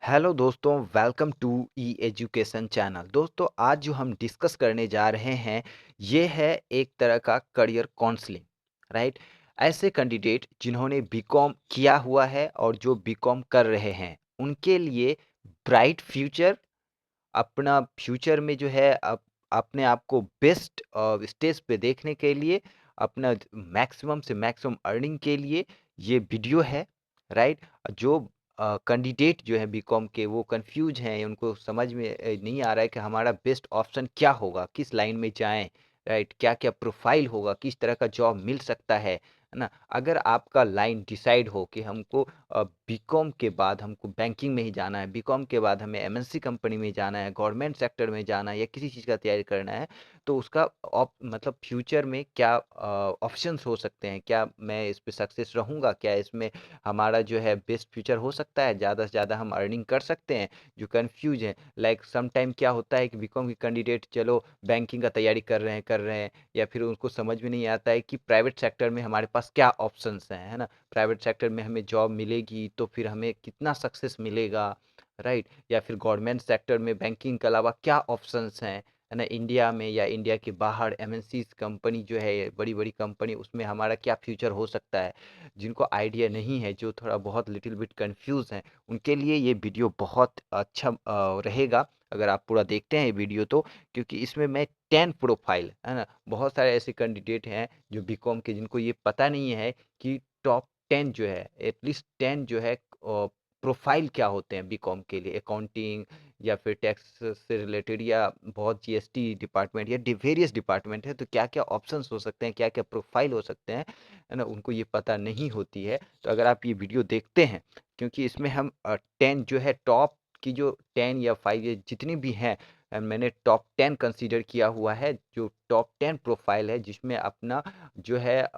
Hello दोस्तों, welcome to e education channel. दोस्तों, आज जो हम डिस्कस करने जा रहे हैं, ये है एक तरह का करियर काउंसलिंग, राइट? ऐसे कैंडिडेट जिन्होंने बीकॉम किया हुआ है और जो बीकॉम कर रहे हैं, उनके लिए ब्राइट फ्यूचर, अपना फ्यूचर में जो है अपने आप को बेस्ट स्टेज पे देखने के लिए, अपना मैक्सिमम से मैक्सिमम अर्निंग के लिए ये वीडियो है, राइट? जो कैंडिडेट जो है बीकॉम के, वो कंफ्यूज हैं, उनको समझ में नहीं आ रहा है कि हमारा बेस्ट ऑप्शन क्या होगा, किस लाइन में जाएं, राइट? क्या क्या प्रोफाइल होगा, किस तरह का जॉब मिल सकता है ना? अगर आपका लाइन डिसाइड हो कि हमको बीकॉम के बाद हमको बैंकिंग में ही जाना है, बीकॉम के बाद हमें एमएनसी कंपनी में जाना है, गवर्नमेंट सेक्टर में जाना है या किसी चीज़ का तैयारी करना है, तो उसका मतलब फ्यूचर में क्या ऑप्शंस हो सकते हैं? क्या मैं इस पे सक्सेस रहूँगा? क्या इसमें हमारा जो है बेस्ट फ्यूचर हो सकता है? ज़्यादा से ज़्यादा हम अर्निंग कर सकते हैं? जो कन्फ्यूज़ हैं, लाइक सम टाइम क्या होता है कि बीकॉम के कैंडिडेट चलो बैंकिंग का तैयारी कर रहे हैं या फिर उनको समझ में नहीं आता है कि प्राइवेट सेक्टर में हमारे पास क्या ऑप्शंस हैं, है ना? प्राइवेट सेक्टर में हमें जॉब मिलेगी तो फिर हमें कितना सक्सेस मिलेगा, राइट? या फिर गवर्नमेंट सेक्टर में बैंकिंग के अलावा क्या ऑप्शंस हैं, है ना? इंडिया में या इंडिया के बाहर एमएनसीज कंपनी जो है, बड़ी बड़ी कंपनी, उसमें हमारा क्या फ्यूचर हो सकता है? जिनको आइडिया नहीं है, जो थोड़ा बहुत लिटिल बिट कंफ्यूज हैं, उनके लिए ये वीडियो बहुत अच्छा रहेगा अगर आप पूरा देखते हैं ये वीडियो तो, क्योंकि इसमें मैं 10 प्रोफाइल, है ना? बहुत सारे ऐसे कैंडिडेट हैं जो बीकॉम के, जिनको ये पता नहीं है कि टॉप 10 जो है, एटलीस्ट 10 जो है प्रोफाइल क्या होते हैं बीकॉम के लिए, अकाउंटिंग या फिर टैक्स से रिलेटेड या बहुत जीएसटी डिपार्टमेंट या वेरियस डिपार्टमेंट है, तो क्या क्या ऑप्शंस हो सकते हैं, क्या क्या प्रोफाइल हो सकते हैं, है ना? उनको ये पता नहीं होती है। तो अगर आप ये वीडियो देखते हैं, क्योंकि इसमें हम 10 जो है टॉप की, जो 10 या 5 या जितनी भी हैं, मैंने टॉप 10 कंसीडर किया हुआ है, जो टॉप 10 प्रोफाइल है जिसमें अपना जो है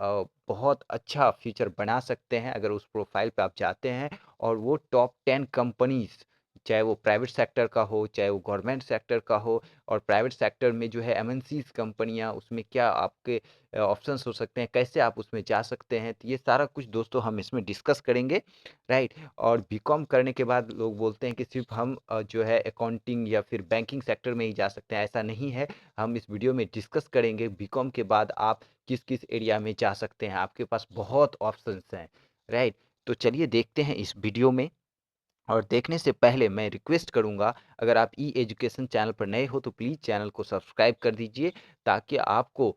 बहुत अच्छा फ्यूचर बना सकते हैं अगर उस प्रोफाइल पे आप जाते हैं। और वो टॉप 10 कंपनीज, चाहे वो प्राइवेट सेक्टर का हो, चाहे वो गवर्नमेंट सेक्टर का हो, और प्राइवेट सेक्टर में जो है एमएनसीज कंपनियां, उसमें क्या आपके ऑप्शंस हो सकते हैं, कैसे आप उसमें जा सकते हैं, तो ये सारा कुछ दोस्तों हम इसमें डिस्कस करेंगे, राइट? और बीकॉम करने के बाद लोग बोलते हैं कि सिर्फ हम जो है अकाउंटिंग या फिर बैंकिंग सेक्टर में ही जा सकते हैं, ऐसा नहीं है। हम इस वीडियो में डिस्कस करेंगे बीकॉम के बाद आप किस किस एरिया में जा सकते हैं, आपके पास बहुत ऑप्शंस हैं, राइट? तो चलिए देखते हैं इस वीडियो में। और देखने से पहले मैं रिक्वेस्ट करूंगा, अगर आप ई एजुकेशन चैनल पर नए हो तो प्लीज़ चैनल को सब्सक्राइब कर दीजिए, ताकि आपको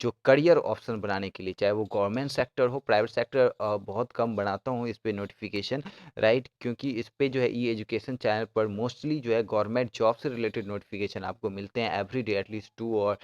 जो करियर ऑप्शन बनाने के लिए, चाहे वो गवर्नमेंट सेक्टर हो, प्राइवेट सेक्टर बहुत कम बनाता हूँ इस पे नोटिफिकेशन, राइट? क्योंकि इस पे जो है ई एजुकेशन चैनल पर मोस्टली जो है गवर्नमेंट जॉब से रिलेटेड नोटिफिकेशन आपको मिलते हैं एवरी डे, एटलीस्ट 2 और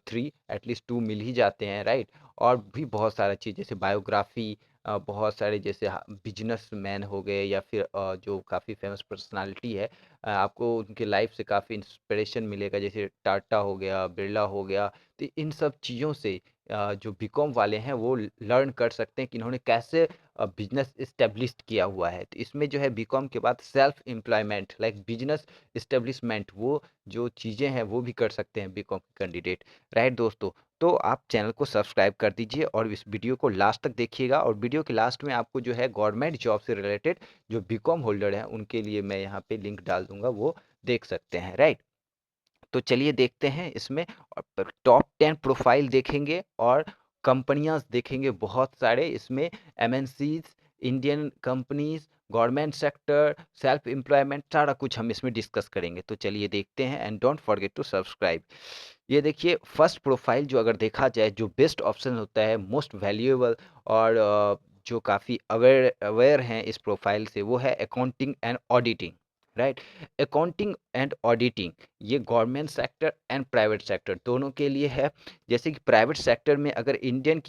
3, एटलीस्ट 2 मिल ही जाते हैं, राइट? और भी बहुत सारा चीज़ जैसे बायोग्राफी, बहुत सारे जैसे बिजनेसमैन हो गए या फिर जो काफ़ी फेमस पर्सनालिटी है, आपको उनके लाइफ से काफ़ी इंस्पिरेशन मिलेगा, जैसे टाटा हो गया, बिरला हो गया। तो इन सब चीज़ों से जो बीकॉम वाले हैं वो लर्न कर सकते हैं कि इन्होंने कैसे बिजनेस इस्टेब्लिश किया हुआ है। तो इसमें जो है बीकॉम के बाद self employment, like business establishment, वो जो चीज़ें हैं वो भी कर सकते हैं बीकॉम के कैंडिडेट, राइट दोस्तों? तो आप चैनल को सब्सक्राइब कर दीजिए और इस वीडियो को लास्ट तक देखिएगा। और वीडियो के लास्ट में आपको जो है गवर्नमेंट जॉब से रिलेटेड जो बीकॉम होल्डर हैं, उनके लिए मैं यहाँ पे लिंक डाल दूंगा, वो देख सकते हैं, राइट? तो चलिए देखते हैं इसमें। और टॉप 10 प्रोफाइल देखेंगे और कंपनियां देखेंगे बहुत सारे इसमें, MNCs, Indian companies, government sector, self employment, सारा कुछ हम इसमें डिस्कस करेंगे। तो चलिए देखते हैं, and don't forget to subscribe. ये देखिए फर्स्ट प्रोफाइल, जो अगर देखा जाए जो बेस्ट ऑप्शन होता है, मोस्ट वैल्यूएबल, और जो काफ़ी अवेयर अवेयर हैं इस प्रोफाइल से, वो है accounting and auditing, right? Accounting and auditing ये government sector and private sector दोनों के लिए है। जैसे कि प्राइवेट सेक्टर में अगर इंडियन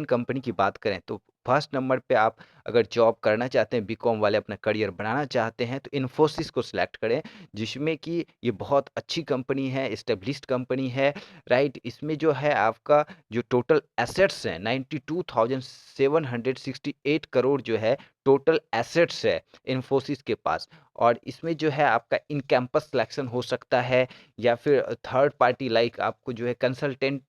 कंपनी की बात करें, तो फर्स्ट नंबर पे आप अगर जॉब करना चाहते हैं, बीकॉम वाले अपना करियर बनाना चाहते हैं, तो इन्फोसिस को सिलेक्ट करें, जिसमें कि ये बहुत अच्छी कंपनी है, इस्टेब्लिश्ड कंपनी है, राइट? इसमें जो है आपका जो टोटल एसेट्स हैं, 92,768 करोड़ जो है टोटल एसेट्स है इन्फोसिस के पास। और इसमें जो है आपका इन कैंपस सिलेक्शन हो सकता है, या फिर थर्ड पार्टी, लाइक आपको जो है कंसल्टेंट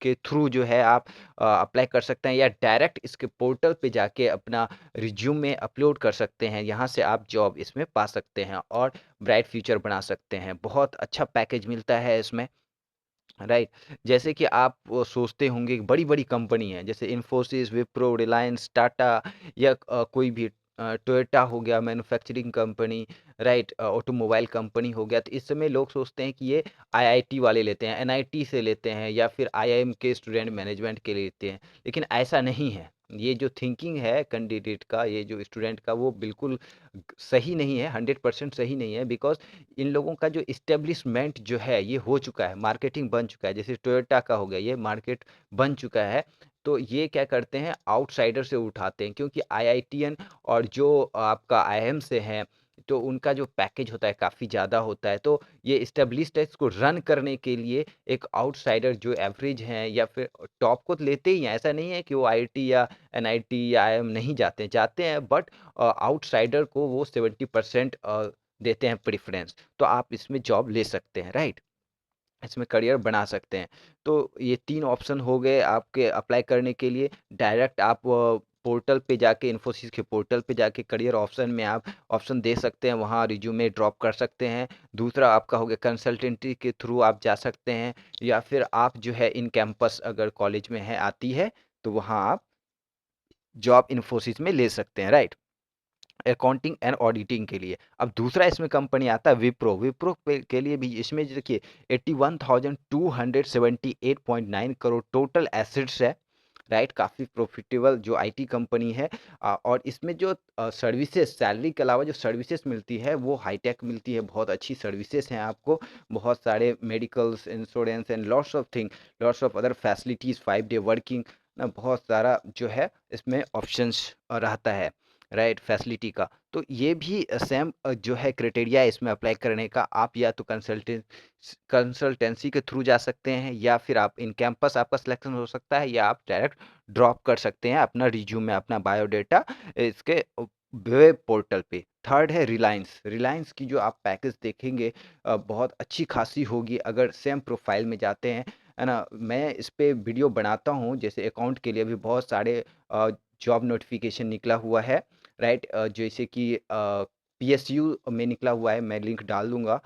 के थ्रू जो है आप अप्लाई कर सकते हैं, या डायरेक्ट इसके पोर्टल पे जाके अपना रिज्यूमे अपलोड कर सकते हैं। यहाँ से आप जॉब इसमें पा सकते हैं और ब्राइट फ्यूचर बना सकते हैं। बहुत अच्छा पैकेज मिलता है इसमें, राइट। जैसे कि आप वो सोचते होंगे कि बड़ी-बड़ी कंपनी है, जैसे इन्फोसिस, विप्रो, रिलायंस, टाटा, या कोई भी टोयोटा हो गया, manufacturing company, right, automobile company हो गया। तो इस समय लोग सोचते हैं कि ये आईआईटी वाले लेते हैं, एनआईटी से लेते हैं, या फिर आईआईएम के स्टूडेंट मैनेजमेंट के लेते हैं। लेकिन ऐसा नहीं है। ये जो थिंकिंग है कैंडिडेट का, ये जो स्टूडेंट का, वो बिल्कुल सही नहीं है, 100% सही नहीं है। बिकॉज़ इन लोगों का जो एस्टेब्लिशमेंट जो है ये हो चुका है, मार्केटिंग बन चुका है। जैसे टोयोटा का हो गया, ये मार्केट बन चुका है। तो ये क्या करते हैं, आउटसाइडर से उठाते हैं, क्योंकि आईआईटीएन और जो आपका आईआईएम से हैं, तो उनका जो पैकेज होता है काफ़ी ज़्यादा होता है। तो ये एस्टेब्लिश्ड है, इसको रन करने के लिए एक आउटसाइडर जो एवरेज हैं, या फिर टॉप को तो लेते ही हैं। ऐसा नहीं है कि वो आईआईटी या एनआईटी या आईआईएम नहीं जाते हैं, बट आउटसाइडर को वो 70% देते हैं प्रेफ़रेंस। तो आप इसमें जॉब ले सकते हैं, राइट? इसमें करियर बना सकते हैं। तो ये 3 ऑप्शन हो गए आपके अप्लाई करने के लिए। डायरेक्ट आप पोर्टल पे जाके, इन्फोसिस के पोर्टल पे जाके करियर ऑप्शन में आप ऑप्शन दे सकते हैं, वहाँ रिज्यूमे ड्रॉप कर सकते हैं। दूसरा आपका हो गया कंसल्टेंसी के थ्रू आप जा सकते हैं, या फिर आप जो है इन कैंपस अगर कॉलेज में है आती है, तो वहाँ आप जॉब इन्फोसिस में ले सकते हैं, राइट? अकाउंटिंग एंड ऑडिटिंग के लिए। अब दूसरा इसमें कंपनी आता है विप्रो। विप्रो पे के लिए भी इसमें जो देखिए 81,278.9 करोड़ टोटल एसेट्स है, राइट। काफ़ी प्रॉफिटेबल जो आईटी कंपनी है। और इसमें जो सर्विसेज, सैलरी के अलावा जो सर्विसेज मिलती है वो हाईटेक मिलती है। बहुत अच्छी सर्विसेज हैं आपको, बहुत सारे medicals, insurance and lots of thing, lots of other facilities, 5 day working ना, बहुत सारा जो है इसमें ऑप्शंस रहता है, राइट, फैसिलिटी का। तो ये भी सेम जो है क्राइटेरिया है इसमें अप्लाई करने का। आप या तो कंसल्टेंसी के थ्रू जा सकते हैं, या फिर आप इन कैंपस आपका सिलेक्शन हो सकता है, या आप डायरेक्ट ड्रॉप कर सकते हैं अपना रिज्यूमे, अपना बायोडाटा इसके वेब पोर्टल पे। थर्ड है रिलायंस। रिलायंस की जो आप पैकेज देखेंगे बहुत अच्छी खासी होगी अगर सेम प्रोफाइल में जाते हैं, है ना। मैं इस पे वीडियो बनाता हूँ, जैसे अकाउंट के लिए भी बहुत सारे जॉब नोटिफिकेशन निकला हुआ है, राइट। जैसे कि पीएसयू में निकला हुआ है, मैं लिंक डाल दूँगा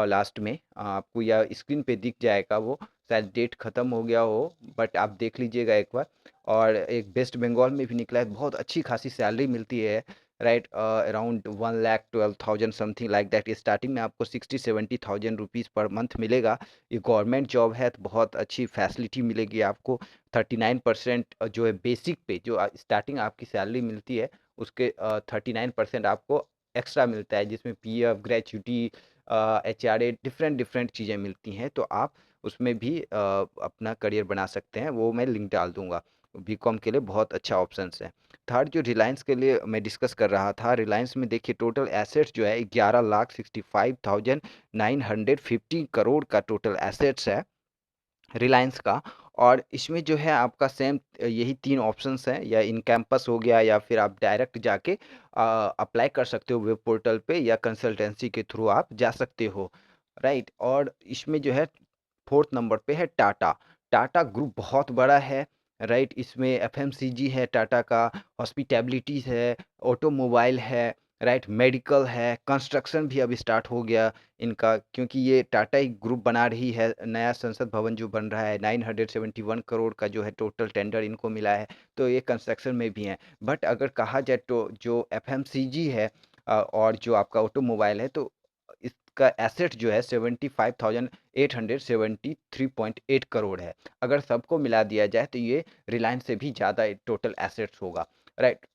लास्ट में, आपको या स्क्रीन पे दिख जाएगा वो, शायद डेट ख़त्म हो गया हो, बट आप देख लीजिएगा एक बार। और एक वेस्ट बंगाल में भी निकला है, बहुत अच्छी खासी सैलरी मिलती है, right. Around 1,12,000 something like that. Starting में आपको 60-70,000 रुपीज़ पर मंथ मिलेगा। ये गवर्नमेंट जॉब है, तो बहुत अच्छी फैसिलिटी मिलेगी आपको। 39% जो है बेसिक पे, जो स्टार्टिंग आपकी सैलरी मिलती है, उसके 39% आपको एक्स्ट्रा मिलता है, जिसमें PF, gratuity, HRA, different different चीज़ें मिलती हैं। तो आप उसमें भी अपना करियर बना सकते हैं, वो मैं लिंक डाल दूँगा। बीकॉम के लिए बहुत अच्छा ऑप्शंस है। थर्ड जो रिलायंस के लिए मैं डिस्कस कर रहा था, रिलायंस में देखिए टोटल एसेट्स जो है 11,65,950 करोड़ का टोटल एसेट्स है रिलायंस का। और इसमें जो है आपका सेम यही 3 ऑप्शंस हैं, या इन कैंपस हो गया, या फिर आप डायरेक्ट जाके अप्लाई कर सकते हो वेब पोर्टल पे, या कंसल्टेंसी के थ्रू आप जा सकते हो, राइट। और इसमें जो है 4th नंबर पे है टाटा। टाटा ग्रुप बहुत बड़ा है, राइट। इसमें एफएमसीजी है टाटा का, हॉस्पिटैलिटीज़ है, ऑटोमोबाइल है, राइट, मेडिकल है, कंस्ट्रक्शन भी अभी स्टार्ट हो गया इनका, क्योंकि ये टाटा ही ग्रुप बना रही है। नया संसद भवन जो बन रहा है, 971 करोड़ का जो है टोटल टेंडर इनको मिला है, तो ये कंस्ट्रक्शन में भी हैं। बट अगर कहा जाए तो जो एफएमसीजी है और जो आपका ऑटोमोबाइल है, तो इसका एसेट जो है 75,873.8 करोड़ है। अगर सबको मिला दिया जाए तो ये रिलायंस से भी ज़्यादा टोटल एसेट्स होगा, राइट।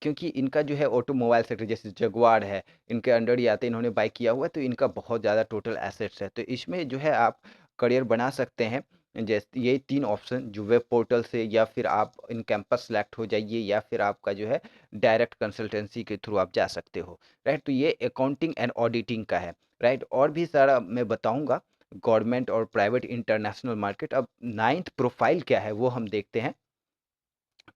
क्योंकि इनका जो है ऑटोमोबाइल सेक्टर, जैसे जगुआर है, इनके अंडर ही आते हैं, इन्होंने बाय किया हुआ है, तो इनका बहुत ज़्यादा टोटल एसेट्स है। तो इसमें जो है आप करियर बना सकते हैं। जैसे ये 3 ऑप्शन जो वेब पोर्टल से, या फिर आप इन कैंपस सेलेक्ट हो जाइए, या फिर आपका जो है डायरेक्ट कंसल्टेंसी के थ्रू आप जा सकते हो, राइट। तो ये अकाउंटिंग एंड ऑडिटिंग का है, राइट। और भी सारा मैं बताऊँगा, गवर्नमेंट और प्राइवेट इंटरनेशनल मार्केट। अब 9th प्रोफाइल क्या है वो हम देखते हैं।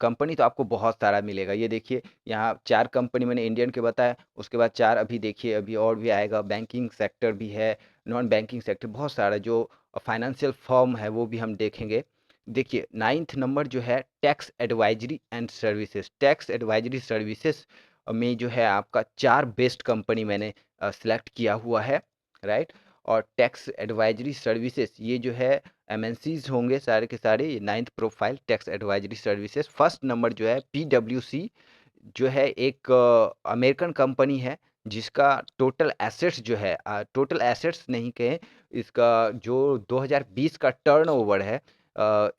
कंपनी तो आपको बहुत सारा मिलेगा। ये देखिए यहाँ 4 कंपनी मैंने इंडियन के बताया, उसके बाद 4 अभी देखिए अभी और भी आएगा। बैंकिंग सेक्टर भी है, नॉन बैंकिंग सेक्टर बहुत सारा जो फाइनेंशियल फर्म है वो भी हम देखेंगे। देखिए 9th नंबर जो है tax advisory and services. Tax advisory services में जो है आपका 4 बेस्ट कंपनी मैंने सेलेक्ट किया हुआ है, राइट। और टैक्स एडवाइजरी सर्विसेज ये जो है एमएनसीज होंगे सारे के सारे। ये 9th profile tax advisory services. First number जो है पीडब्ल्यूसी, जो है एक अमेरिकन कंपनी है जिसका टोटल एसेट्स जो है, टोटल एसेट्स नहीं कहें, इसका जो 2020 का टर्नओवर है,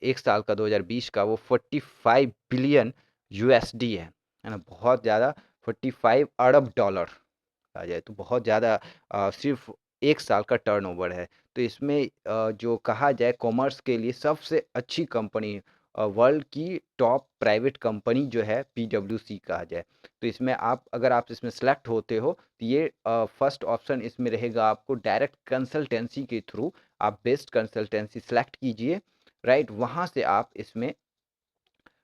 एक साल का 2020 का, वो 45 बिलियन यूएसडी है ना। बहुत ज़्यादा, 45 अरब डॉलर आ जाए तो बहुत ज़्यादा, सिर्फ एक साल का टर्नओवर है। तो इसमें जो कहा जाए कॉमर्स के लिए सबसे अच्छी कंपनी, वर्ल्ड की टॉप प्राइवेट कंपनी जो है पीडब्ल्यूसी कहा जाए। तो इसमें आप, अगर आप इसमें सेलेक्ट होते हो तो ये फर्स्ट ऑप्शन इसमें रहेगा आपको डायरेक्ट कंसल्टेंसी के थ्रू। आप बेस्ट कंसल्टेंसी सेलेक्ट कीजिए, राइट। वहाँ से आप इसमें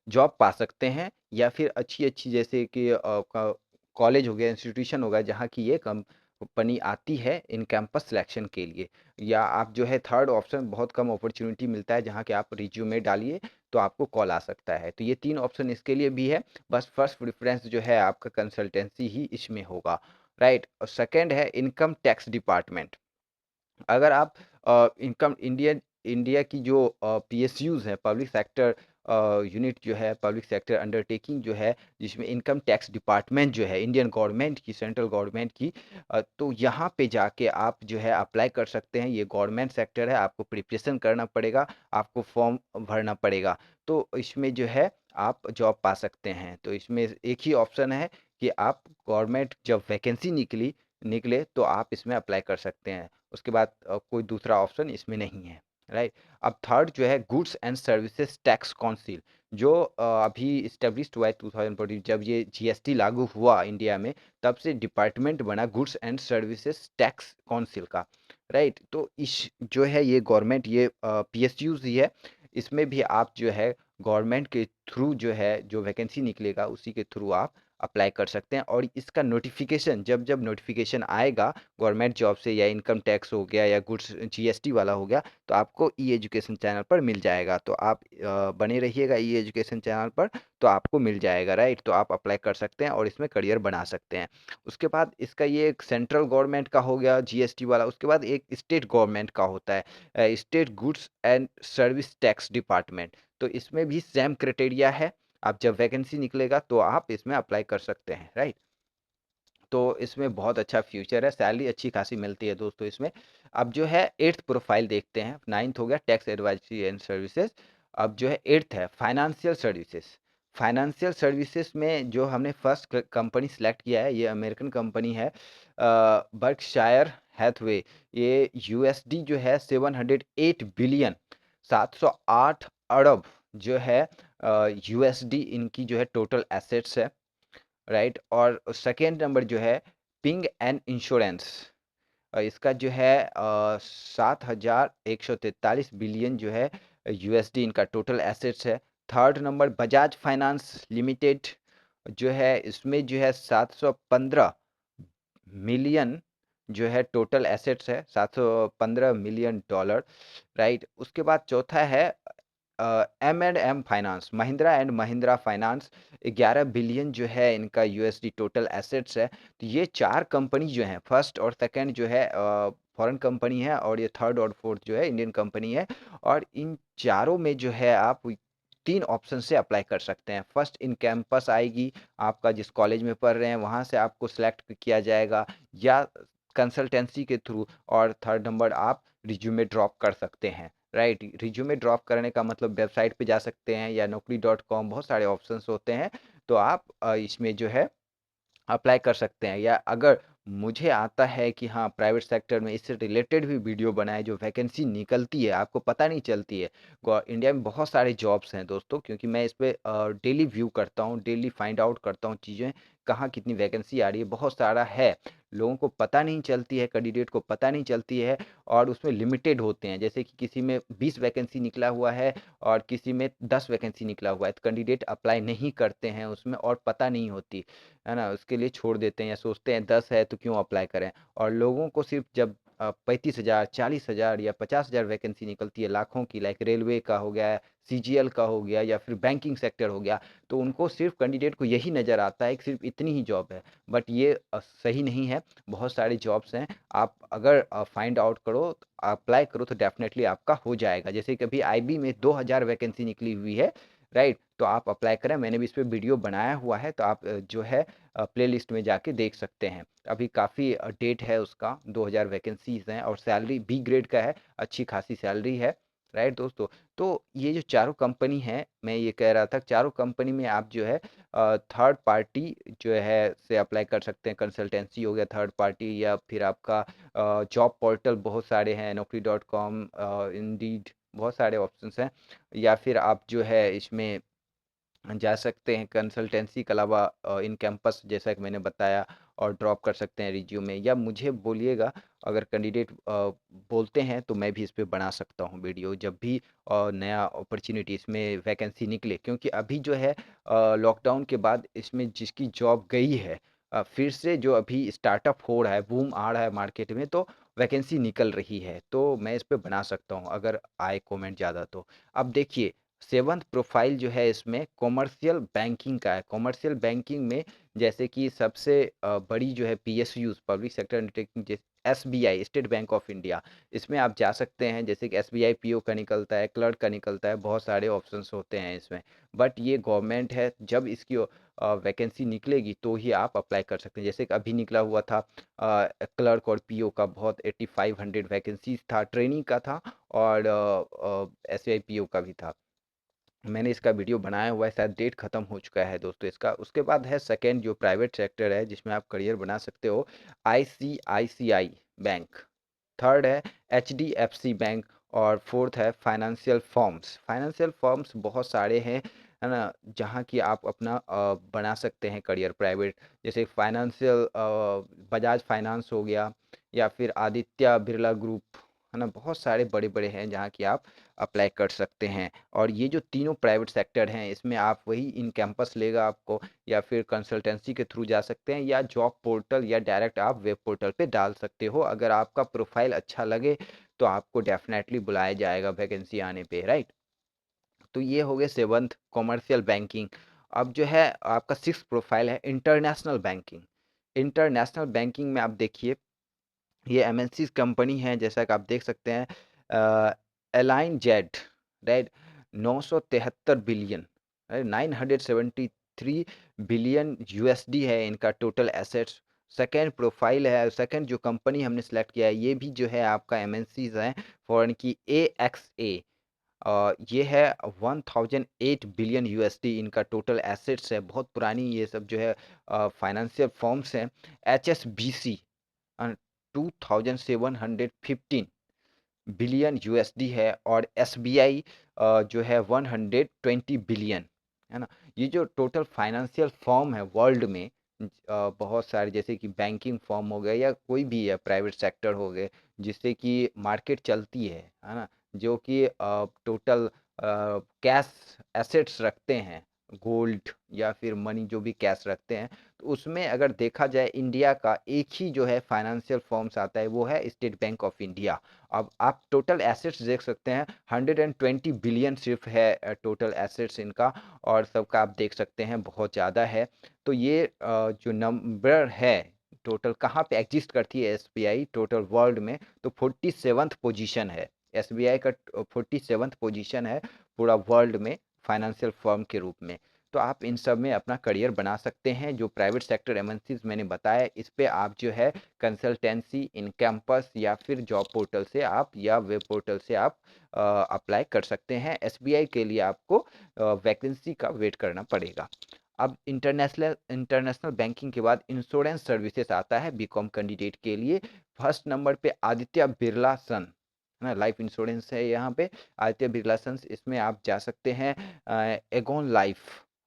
जॉब पा सकते हैं, या फिर अच्छी-अच्छी जैसे कि कॉलेज हो गया, इंस्टीट्यूशन हो गया, जहाँ की ये कंपनी आती है इन कैंपस सिलेक्शन के लिए। या आप जो है थर्ड ऑप्शन, बहुत कम अपॉर्चुनिटी मिलता है जहाँ के आप रिज्यूमे डालिए तो आपको कॉल आ सकता है। तो ये 3 ऑप्शन इसके लिए भी है। बस फर्स्ट प्रेफ़रेंस जो है आपका कंसल्टेंसी ही इसमें होगा, राइट। और सेकंड है इनकम टैक्स डिपार्टमेंट। अगर आप इनकम इंडिया की जो पीएसयूज़ हैं, पब्लिक सेक्टर यूनिट जो है, पब्लिक सेक्टर अंडरटेकिंग जो है, जिसमें इनकम टैक्स डिपार्टमेंट जो है इंडियन गवर्नमेंट की, सेंट्रल गवर्नमेंट की, तो यहाँ पे जाके आप जो है अप्लाई कर सकते हैं। ये गवर्नमेंट सेक्टर है, आपको प्रिपरेशन करना पड़ेगा, आपको फॉर्म भरना पड़ेगा, तो इसमें जो है आप जॉब पा सकते हैं। तो इसमें एक ही ऑप्शन है कि आप गवर्नमेंट जब वैकेंसी निकले तो आप इसमें अप्लाई कर सकते हैं। उसके बाद कोई दूसरा ऑप्शन इसमें नहीं है, राइट। अब थर्ड जो है goods and services tax council, जो अभी इस्टेब्लिश्ड हुआ है 2014, जब ये जीएसटी लागू हुआ इंडिया में, तब से डिपार्टमेंट बना goods and services tax council का, राइट। तो इस जो है ये गवर्नमेंट, ये पीएसयूज ही है। इसमें भी आप जो है गवर्नमेंट के थ्रू जो है जो वैकेंसी निकलेगा उसी के थ्रू आप अप्लाई कर सकते हैं। और इसका नोटिफिकेशन, जब जब नोटिफिकेशन आएगा गवर्नमेंट जॉब से, या इनकम टैक्स हो गया या गुड्स जीएसटी वाला हो गया, तो आपको ई एजुकेशन चैनल पर मिल जाएगा। तो आप बने रहिएगा ई एजुकेशन चैनल पर, तो आपको मिल जाएगा, राइट। तो आप अप्लाई कर सकते हैं और इसमें करियर बना सकते हैं। उसके बाद इसका ये एक सेंट्रल गवर्नमेंट का हो गया जीएसटी वाला। उसके बाद एक स्टेट गवर्नमेंट का होता है, state goods and service tax department. तो इसमें भी सेम क्राइटेरिया है। आप जब वैकेंसी निकलेगा तो आप इसमें अप्लाई कर सकते हैं, राइट। तो इसमें बहुत अच्छा फ्यूचर है, सैलरी अच्छी खासी मिलती है दोस्तों इसमें। अब जो है 8th प्रोफाइल देखते हैं। 9th हो गया टैक्स एडवाइजरी एंड सर्विसेज। अब जो है 8th है फाइनेंशियल सर्विसेज। फाइनेंशियल सर्विसेज में जो हमने फर्स्ट कंपनी सेलेक्ट किया है, ये अमेरिकन कंपनी है, बर्कशायर हैथवे। ये यूएसडी जो है 708 बिलियन, 708 अरब जो है यूएसडी इनकी जो है टोटल एसेट्स है, राइट। और सेकेंड नंबर जो है पिंग एंड इंश्योरेंस, इसका जो है 7,143 बिलियन जो है यूएसडी इनका टोटल एसेट्स है। Third number Bajaj finance limited जो है, इसमें जो है 715 मिलियन जो है टोटल एसेट्स है, 715 मिलियन डॉलर, राइट। उसके बाद चौथा है M and M finance, Mahindra and Mahindra finance, 11 billion जो है इनका यूएसडी टोटल एसेट्स है। तो ये 4 कंपनी जो हैं, फर्स्ट और सेकंड जो है फॉरेन कंपनी है, और ये थर्ड और फोर्थ जो है इंडियन कंपनी है। और इन चारों में जो है आप 3 ऑप्शन से अप्लाई कर सकते हैं। फर्स्ट इन कैंपस आएगी, आपका जिस कॉलेज में पढ़ रहे हैं वहाँ से आपको सेलेक्ट किया जाएगा, या कंसल्टेंसी के थ्रू। और थर्ड नंबर आप रिज्यूमे ड्रॉप कर सकते हैं, राइट। रिज्यूमे ड्रॉप करने का मतलब वेबसाइट पे जा सकते हैं, या naukri.com, बहुत सारे ऑप्शंस होते हैं। तो आप इसमें जो है अप्लाई कर सकते हैं। या अगर मुझे आता है कि हाँ प्राइवेट सेक्टर में इससे रिलेटेड भी वीडियो बनाए, जो वैकेंसी निकलती है आपको पता नहीं चलती है। इंडिया में बहुत सारे जॉब्स हैं दोस्तों, क्योंकि मैं इस पे डेली व्यू करता हूँ, डेली फाइंड आउट करता हूँ चीज़ें, कहाँ कितनी वैकेंसी आ रही है, बहुत सारा है। लोगों को पता नहीं चलती है, कैंडिडेट को पता नहीं चलती है, और उसमें लिमिटेड होते हैं। जैसे कि किसी में 20 वैकेंसी निकला हुआ है और किसी में 10 वैकेंसी निकला हुआ है, तो कैंडिडेट अप्लाई नहीं करते हैं उसमें, और पता नहीं होती है ना, उसके लिए छोड़ देते हैं, या सोचते हैं 10 है तो क्यों अप्लाई करें। और लोगों को सिर्फ जब 35,000, 40,000 या 50,000 वैकेंसी निकलती है लाखों की, लाइक रेलवे का हो गया, सीजीएल का हो गया या फिर बैंकिंग सेक्टर हो गया, तो उनको सिर्फ़ कैंडिडेट को यही नज़र आता है कि सिर्फ़ इतनी ही जॉब है। बट ये सही नहीं है, बहुत सारी जॉब्स हैं। आप अगर फाइंड आउट करो, अप्लाई करो तो डेफ़िनेटली आपका हो जाएगा। जैसे कि अभी आईबी में 2000 वैकेंसी निकली हुई है, राइट? तो आप अप्लाई करें, मैंने भी इस पे वीडियो बनाया हुआ है, तो आप जो है प्लेलिस्ट में जाके देख सकते हैं। अभी काफ़ी डेट है उसका, 2000 वैकेंसीज़ हैं और सैलरी बी ग्रेड का है, अच्छी खासी सैलरी है, राइट दोस्तों? तो ये जो चारों कंपनी हैं, मैं ये कह रहा था, चारों कंपनी में आप जो है थर्ड पार्टी जो है से अप्लाई कर सकते हैं। कंसल्टेंसी हो गया थर्ड पार्टी, या फिर आपका जॉब पोर्टल बहुत सारे हैं, नौकरी डॉट कॉम, इंडीड, बहुत सारे ऑप्शंस हैं। या फिर आप जो है इसमें जा सकते हैं कंसल्टेंसी के अलावा इन कैंपस जैसा कि मैंने बताया, और ड्रॉप कर सकते हैं रिज्यूमे, या मुझे बोलिएगा, अगर कैंडिडेट बोलते हैं तो मैं भी इस पे बना सकता हूँ वीडियो जब भी नया अपॉर्चुनिटी इसमें वैकेंसी निकले। क्योंकि अभी जो है लॉकडाउन के बाद इसमें जिसकी जॉब गई है, फिर से जो अभी स्टार्टअप हो रहा है, बूम आ रहा है मार्केट में, तो वैकेंसी निकल रही है, तो मैं इस पे बना सकता हूँ अगर आए कमेंट ज़्यादा तो। अब देखिए, सेवंथ प्रोफाइल जो है इसमें कॉमर्शियल बैंकिंग का है। कॉमर्शियल बैंकिंग में जैसे कि सबसे बड़ी जो है पीएसयूज़, पब्लिक सेक्टर अंडरटेकिंग, जैसे SBI, state bank of India, इसमें आप जा सकते हैं। जैसे कि एसबीआई पीओ का निकलता है, क्लर्क का निकलता है, बहुत सारे ऑप्शंस होते हैं इसमें। बट ये गवर्नमेंट है, जब इसकी वैकेंसी निकलेगी तो ही आप अप्लाई कर सकते हैं। जैसे कि अभी निकला हुआ था क्लर्क और पीओ का, बहुत 8500 वैकेंसीज था, ट्रेनिंग का था, और एसबीआई पीओ का भी था। मैंने इसका वीडियो बनाया हुआ है, शायद डेट खत्म हो चुका है दोस्तों इसका। उसके बाद है सेकंड जो प्राइवेट सेक्टर है जिसमें आप करियर बना सकते हो, आईसीआईसीआई बैंक। थर्ड है एचडीएफसी बैंक। और फोर्थ है फाइनेंशियल फर्म्स। फाइनेंशियल फर्म्स बहुत सारे हैं, है ना, जहाँ की आप अपना बना सकते हैं करियर प्राइवेट। जैसे फाइनेंशियल बजाज फाइनेंस हो गया, या फिर आदित्य बिरला ग्रुप, है ना, बहुत सारे बड़े बड़े हैं जहाँ की आप अप्लाई कर सकते हैं। और ये जो तीनों प्राइवेट सेक्टर हैं, इसमें आप वही इन कैंपस लेगा आपको, या फिर कंसल्टेंसी के थ्रू जा सकते हैं, या जॉब पोर्टल, या डायरेक्ट आप वेब पोर्टल पे डाल सकते हो। अगर आपका प्रोफाइल अच्छा लगे तो आपको डेफिनेटली बुलाया जाएगा वैकेंसी आने पे, राइट? तो ये हो गए सेवंथ कॉमर्शियल बैंकिंग। अब जो है आपका सिक्स प्रोफाइल है इंटरनेशनल बैंकिंग। इंटरनेशनल बैंकिंग में आप देखिए, ये एमएनसी कंपनी है, जैसा कि आप देख सकते हैं, align Z, right, 973 billion, right, 973 billion USD है इनका टोटल एसेट्स। सेकेंड प्रोफाइल है, सेकेंड जो कंपनी हमने सेलेक्ट किया है, ये भी जो है आपका एमएनसीज है फॉरेन की, ए एक्स ए। ये है 1008 बिलियन यूएसडी इनका टोटल एसेट्स है। बहुत पुरानी ये सब जो है फाइनेंशियल फर्म्स हैं। H S B C 2715 billion USD है। और एसबीआई जो है 120 बिलियन, है ना। ये जो टोटल फाइनेंशियल फर्म है वर्ल्ड में, बहुत सारे, जैसे कि बैंकिंग फर्म हो गए या कोई भी है प्राइवेट सेक्टर हो गए, जिससे कि मार्केट चलती है ना, जो कि टोटल कैश एसेट्स रखते हैं, गोल्ड या फिर मनी, जो भी कैश रखते हैं, तो उसमें अगर देखा जाए इंडिया का एक ही जो है फाइनेंशियल फर्म्स आता है, वो है स्टेट बैंक ऑफ इंडिया। अब आप टोटल एसेट्स देख सकते हैं, 120 बिलियन सिर्फ है टोटल एसेट्स इनका, और सबका आप देख सकते हैं बहुत ज़्यादा है। तो ये जो नंबर है टोटल कहाँ पे एग्जिस्ट करती है एसबीआई टोटल वर्ल्ड में, तो 47th पोजीशन है एसबीआई का। 47th पोजीशन है पूरा वर्ल्ड में फाइनेंशियल फर्म के रूप में। तो आप इन सब में अपना करियर बना सकते हैं। जो प्राइवेट सेक्टर एमएनसीज मैंने बताया, इस पे आप जो है कंसल्टेंसी, इन कैंपस, या फिर जॉब पोर्टल से आप, या वेब पोर्टल से आप अप्लाई कर सकते हैं। एसबीआई के लिए आपको वैकेंसी का वेट करना पड़ेगा। अब इंटरनेशनल इंटरनेशनल बैंकिंग के बाद इंश्योरेंस सर्विसेज आता है बीकॉम कैंडिडेट के लिए। फर्स्ट नंबर पे आदित्य बिरला सन, है ना, लाइफ इंश्योरेंस है यहाँ पे, आदित्य बिरला सन। इसमें आप जा सकते हैं। एगोन लाइफ,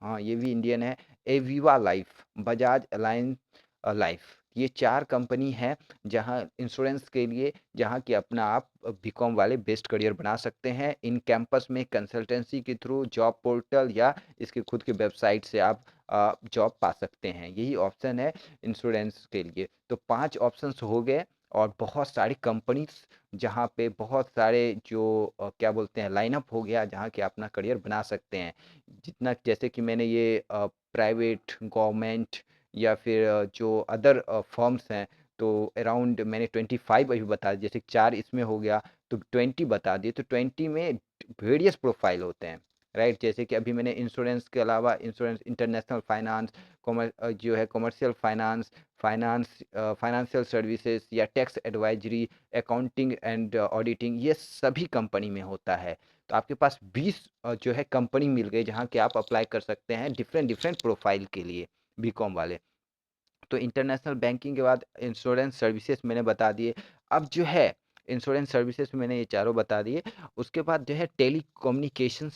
हाँ ये भी इंडियन है। एविवा लाइफ, बजाज अलायंस लाइफ, ये चार कंपनी है जहाँ इंश्योरेंस के लिए, जहाँ कि अपना आप बीकॉम वाले बेस्ट करियर बना सकते हैं। इन कैंपस में कंसल्टेंसी के थ्रू, जॉब पोर्टल, या इसके खुद के वेबसाइट से आप जॉब पा सकते हैं। यही ऑप्शन है इंश्योरेंस के लिए। तो 5 ऑप्शंस हो गए। और बहुत सारी कंपनीज़ जहाँ पे बहुत सारे जो क्या बोलते हैं लाइनअप हो गया जहाँ कि अपना करियर बना सकते हैं। जितना जैसे कि मैंने ये प्राइवेट, गवर्नमेंट या फिर जो अदर फर्म्स हैं, तो अराउंड मैंने 25 अभी बता दिए, जैसे 4 इसमें हो गया तो 20 बता दिए, तो 20 में वेरियस प्रोफाइल होते हैं, राइट? जैसे कि अभी मैंने इंश्योरेंस के अलावा इंश्योरेंस, इंटरनेशनल फाइनेंस, जो है कमर्शियल फाइनेंस, फाइनेंशियल सर्विसेज या tax advisory, accounting and auditing, ये सभी कंपनी में होता है। तो आपके पास 20 जो है कंपनी मिल गई जहाँ कि आप अप्लाई कर सकते हैं डिफरेंट डिफरेंट प्रोफाइल के लिए, बीकॉम वाले। तो इंटरनेशनल बैंकिंग के बाद इंश्योरेंस सर्विसेज मैंने बता दिए। अब जो है इंश्योरेंस सर्विसेज में मैंने ये चारों बता दिए। उसके बाद जो है telecommunication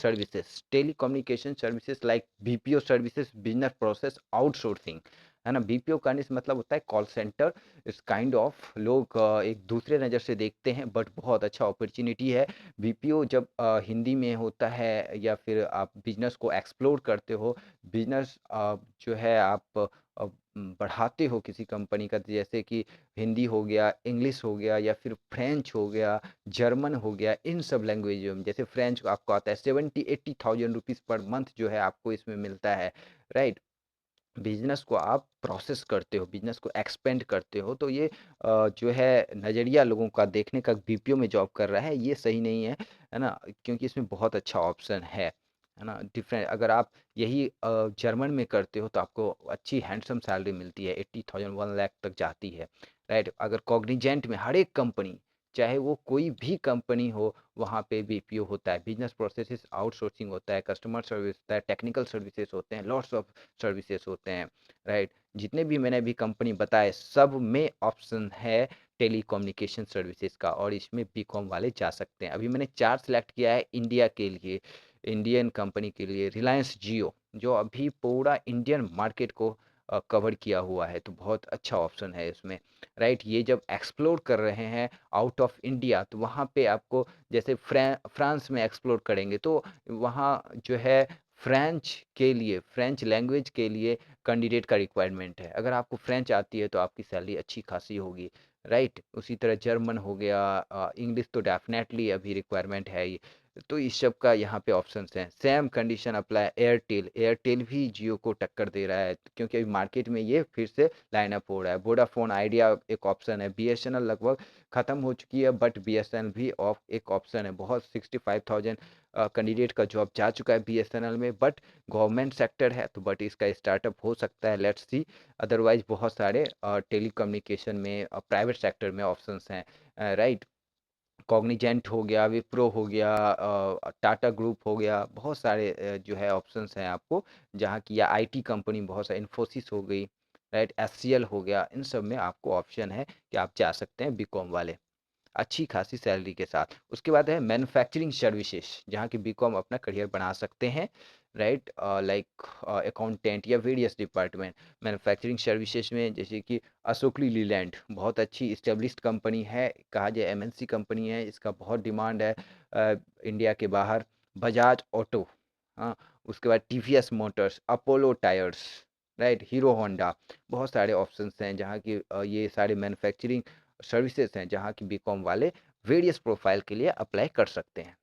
services like BPO services, business process outsourcing, है ना? बीपीओ करने से मतलब होता है कॉल सेंटर। इस काइंड ऑफ लोग एक दूसरे नज़र से देखते हैं, बट बहुत अच्छा अपॉर्चुनिटी है। बीपीओ जब हिंदी में होता है या फिर आप बिजनेस को एक्सप्लोर करते हो, बिजनेस जो है आप बढ़ाते हो किसी कंपनी का, जैसे कि हिंदी हो गया, इंग्लिश हो गया या फिर फ्रेंच हो गया, जर्मन हो गया, इन सब लैंग्वेजों में। जैसे फ्रेंच आपको आता है, 70-80,000 रुपीज़ पर मंथ जो है आपको इसमें मिलता है, राइट? बिजनेस को आप प्रोसेस करते हो, बिजनेस को एक्सपेंड करते हो, तो ये जो है नज़रिया लोगों का देखने का बीपीओ में जॉब कर रहा है, ये सही नहीं है ना? क्योंकि इसमें बहुत अच्छा ऑप्शन है ना? डिफरेंट अगर आप यही जर्मन में करते हो तो आपको अच्छी हैंडसम सैलरी मिलती है, 80,000 1 लाख तक जाती है, राइट? अगर कॉग्निजेंट में हर एक कंपनी, चाहे वो कोई भी कंपनी हो, वहाँ पे बीपीओ होता है, बिजनेस प्रोसेसेस आउटसोर्सिंग होता है, कस्टमर सर्विस होता है, टेक्निकल सर्विसेज होते हैं, लॉट्स ऑफ सर्विसेज होते हैं, राइट? जितने भी मैंने अभी कंपनी बताए सब में ऑप्शन है टेलीकम्युनिकेशन सर्विसेज का, और इसमें बीकॉम वाले जा सकते हैं। अभी मैंने 4 सेलेक्ट किया है इंडिया के लिए, इंडियन कंपनी के लिए। रिलायंस जियो जो अभी पूरा इंडियन मार्केट को कवर किया हुआ है, तो बहुत अच्छा ऑप्शन है इसमें, राइट? ये जब एक्सप्लोर कर रहे हैं आउट ऑफ इंडिया, तो वहाँ पे आपको जैसे फ्रांस में एक्सप्लोर करेंगे तो वहाँ जो है फ्रेंच के लिए, फ्रेंच लैंग्वेज के लिए कैंडिडेट का रिक्वायरमेंट है। अगर आपको फ्रेंच आती है तो आपकी सैलरी अच्छी खासी होगी, राइट? उसी तरह जर्मन हो गया, इंग्लिश तो डेफिनेटली अभी रिक्वायरमेंट है ही। तो इस सब का यहाँ पे ऑप्शंस हैं। Same condition apply Airtel, Airtel भी जियो को टक्कर दे रहा है, क्योंकि अभी मार्केट में ये फिर से लाइन अप हो रहा है। वोडाफोन आइडिया एक ऑप्शन है। बीएसएनएल लगभग खत्म हो चुकी है, बट बीएसएनएल भी ऑफ एक ऑप्शन है। बहुत 65,000 कैंडिडेट का जॉब जा चुका है बीएसएनएल में, बट गवर्नमेंट सेक्टर है, तो बट इसका स्टार्टअप हो सकता है, लेट्स सी। अदरवाइज बहुत सारे टेलीकम्युनिकेशन में प्राइवेट सेक्टर में ऑप्शंस हैं, राइट? कॉग्निजेंट हो गया, विप्रो हो गया, टाटा ग्रुप हो गया, बहुत सारे जो है ऑप्शंस हैं आपको, जहाँ की या आईटी कंपनी बहुत सारी, इन्फोसिस हो गई, राइट? एचसीएल हो गया, इन सब में आपको ऑप्शन है कि आप जा सकते हैं बीकॉम वाले अच्छी खासी सैलरी के साथ। उसके बाद है मैन्युफैक्चरिंग सर्विसेज, जहाँ की बीकॉम अपना करियर बना सकते हैं, राइट? लाइक अकाउंटेंट या वेरियस डिपार्टमेंट। मैन्युफैक्चरिंग सर्विसेज में जैसे कि अशोक लीलैंड बहुत अच्छी इस्टेब्लिश्ड कंपनी है, कहा जाए एमएनसी कंपनी है, इसका बहुत डिमांड है इंडिया के बाहर। बजाज ऑटो, हाँ। उसके बाद TVS Motors, Apollo tyres, right? Hero Honda, बहुत सारे ऑप्शंस हैं जहाँ की ये सारे मैन्युफैक्चरिंग सर्विसेज हैं जहाँ की बीकॉम वाले वेरियस प्रोफाइल के लिए अप्लाई कर सकते हैं।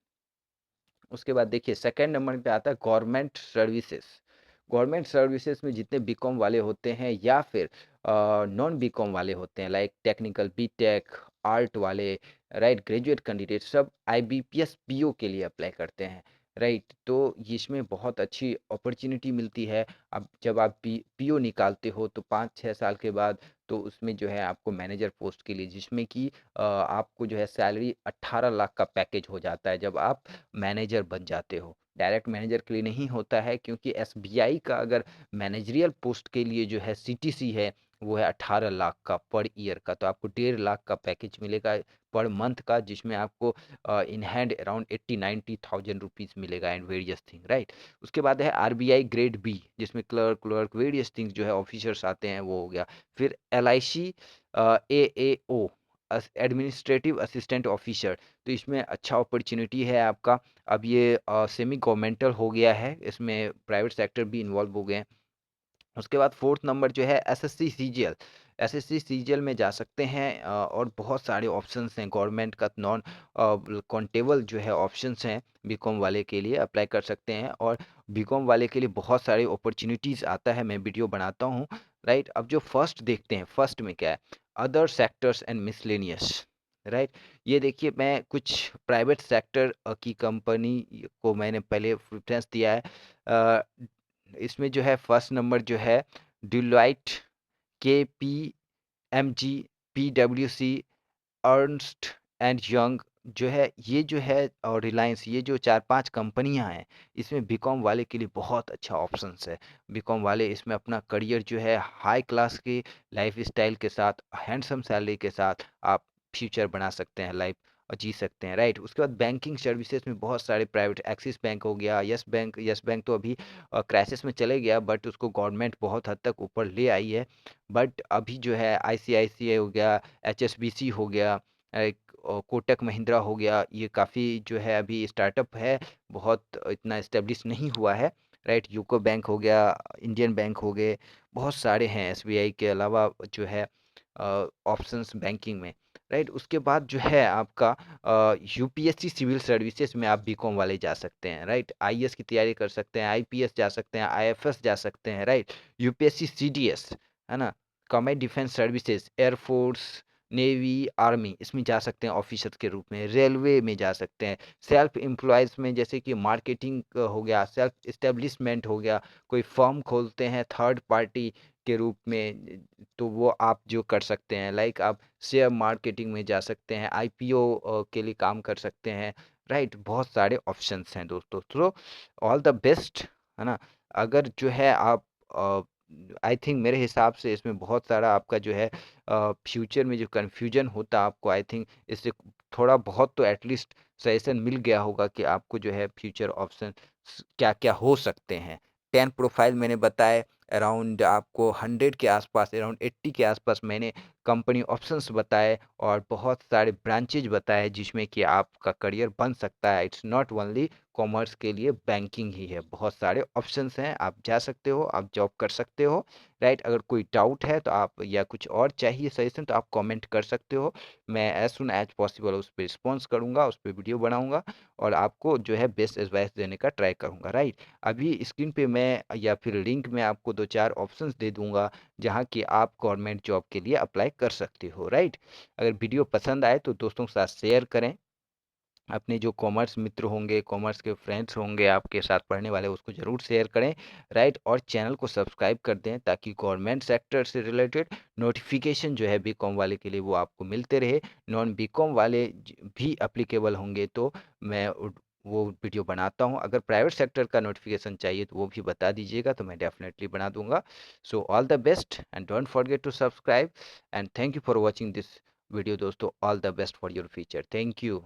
उसके बाद देखिए सेकंड नंबर पे आता है गवर्नमेंट सर्विसेज। गवर्नमेंट सर्विसेज में जितने बीकॉम वाले होते हैं या फिर नॉन बीकॉम वाले होते हैं, लाइक टेक्निकल, बीटेक, आर्ट वाले, राइट? ग्रेजुएट कैंडिडेट सब आईबीपीएस पीओ के लिए अप्लाई करते हैं, राइट? तो इसमें बहुत अच्छी अपॉर्चुनिटी मिलती है। अब जब आप पीओ निकालते हो तो 5-6 साल के बाद तो उसमें जो है आपको मैनेजर पोस्ट के लिए, जिसमें कि आपको जो है सैलरी 18 लाख का पैकेज हो जाता है जब आप मैनेजर बन जाते हो। डायरेक्ट मैनेजर के लिए नहीं होता है, क्योंकि एसबीआई का अगर मैनेजरियल पोस्ट के लिए जो है सीटीसी है, वो है 18 लाख का पर ईयर का, तो आपको 1.5 लाख का पैकेज मिलेगा पर मंथ का, जिसमें आपको इन हैंड अराउंड 80-90,000 रुपीज़ मिलेगा एंड वेरियस थिंग, राइट? उसके बाद है आरबीआई ग्रेड बी, जिसमें क्लर्क वेरियस थिंग्स जो है ऑफिसर्स आते हैं, वो हो गया। फिर LIC AAO, administrative assistant officer, तो इसमें अच्छा अपॉर्चुनिटी है आपका। अब ये सेमी गवर्नमेंटल हो गया है, इसमें प्राइवेट सेक्टर भी इन्वॉल्व हो गए हैं। उसके बाद फोर्थ नंबर जो है एसएससी सीजीएल, एसएससी सीजीएल में जा सकते हैं और बहुत सारे ऑप्शंस हैं गवर्नमेंट का नॉन काउंटेबल जो है ऑप्शंस हैं बीकॉम वाले के लिए अप्लाई कर सकते हैं और बीकॉम वाले के लिए बहुत सारे अपॉर्चुनिटीज़ आता है, मैं वीडियो बनाता हूँ, राइट। अब जो फर्स्ट देखते हैं, फर्स्ट में क्या है, other sectors and miscellaneous, right. ये देखिए मैं कुछ प्राइवेट सेक्टर की कंपनी को मैंने पहले प्रेफरेंस दिया है। अ, इसमें जो है फर्स्ट नंबर जो है डिलॉइट, केपीएमजी, पीडब्ल्यूसी, अर्न्स्ट एंड यंग जो है, ये जो है और रिलायंस, ये जो 4-5 कंपनियां हैं, इसमें बीकॉम वाले के लिए बहुत अच्छा ऑप्शंस है। बीकॉम वाले इसमें अपना करियर जो है हाई क्लास की लाइफस्टाइल के साथ, हैंडसम सैलरी के साथ आप फ्यूचर बना सकते हैं, लाइफ और जी सकते हैं, राइट। उसके बाद बैंकिंग सर्विसेज में बहुत सारे प्राइवेट, एक्सिस बैंक हो गया, यस बैंक तो अभी क्राइसिस में चले गया, बट उसको गवर्नमेंट बहुत हद तक ऊपर ले आई है। बट अभी जो है आईसीआईसीआई हो गया, एचएसबीसी हो गया, एक कोटक महिंद्रा हो गया, ये काफ़ी जो है अभी स्टार्टअप है, बहुत इतना इस्टेब्लिश नहीं हुआ है, राइट। यूको बैंक हो गया, इंडियन बैंक हो गए, बहुत सारे हैं एसबीआई के अलावा जो है ऑप्शंस बैंकिंग में, राइट। उसके बाद जो है आपका यूपीएससी सिविल सर्विसेज में आप बीकॉम वाले जा सकते हैं, राइट। आईएएस की तैयारी कर सकते हैं, आईपीएस जा सकते हैं, आईएफएस जा सकते हैं, राइट। यूपीएससी सीडीएस है ना, कॉमैट defence services, air force, navy, army, इसमें जा सकते हैं ऑफिसर के रूप में, रेलवे में जा सकते हैं, सेल्फ एम्प्लॉयज़ में जैसे कि मार्केटिंग हो गया, सेल्फ इस्टेब्लिशमेंट हो गया, कोई फर्म खोलते हैं थर्ड पार्टी के रूप में, तो वो आप जो कर सकते हैं, लाइक आप शेयर मार्केटिंग में जा सकते हैं, आईपीओ के लिए काम कर सकते हैं, राइट। बहुत सारे ऑप्शंस हैं दोस्तों, तो ऑल द बेस्ट, है ना। अगर जो है आप आई थिंक मेरे हिसाब से इसमें बहुत सारा आपका जो है फ्यूचर में जो कन्फ्यूजन होता आपको, आई थिंक इससे थोड़ा बहुत तो एटलीस्ट सजेशन मिल गया होगा कि आपको जो है फ्यूचर ऑप्शन क्या क्या हो सकते हैं। 10 प्रोफाइल मैंने बताए, अराउंड आपको 100 के आसपास, अराउंड 80 के आसपास मैंने कंपनी ऑप्शंस बताए और बहुत सारे ब्रांचेज बताए जिसमें कि आपका करियर बन सकता है। इट्स नॉट ओनली कॉमर्स के लिए बैंकिंग ही है, बहुत सारे ऑप्शंस हैं, आप जा सकते हो, आप जॉब कर सकते हो, राइट। अगर कोई डाउट है तो आप, या कुछ और चाहिए सजेशन, तो आप कमेंट कर सकते हो, मैं एज सुन एज पॉसिबल उस पर रिस्पॉन्स करूँगा, उस पर वीडियो बनाऊँगा और आपको जो है बेस्ट एडवाइस देने का ट्राई करूँगा, राइट। अभी स्क्रीन पे मैं या फिर लिंक में आपको 2-4 ऑप्शंस दे दूँगा जहाँ कि आप गवर्नमेंट जॉब के लिए अप्लाई कर सकते हो, राइट। अगर वीडियो पसंद आए तो दोस्तों के साथ शेयर करें, अपने जो कॉमर्स मित्र होंगे, कॉमर्स के फ्रेंड्स होंगे आपके साथ पढ़ने वाले, उसको ज़रूर शेयर करें, राइट। और चैनल को सब्सक्राइब कर दें ताकि गवर्नमेंट सेक्टर से रिलेटेड नोटिफिकेशन जो है बीकॉम वाले के लिए वो आपको मिलते रहे। नॉन बीकॉम वाले भी अप्लीकेबल होंगे तो मैं वो वीडियो बनाता हूँ। अगर प्राइवेट सेक्टर का नोटिफिकेशन चाहिए तो वो भी बता दीजिएगा, तो मैं डेफिनेटली बना दूंगा। So all the best and don't forget to subscribe and thank you for watching this video दोस्तों। All the best for your future, thank you.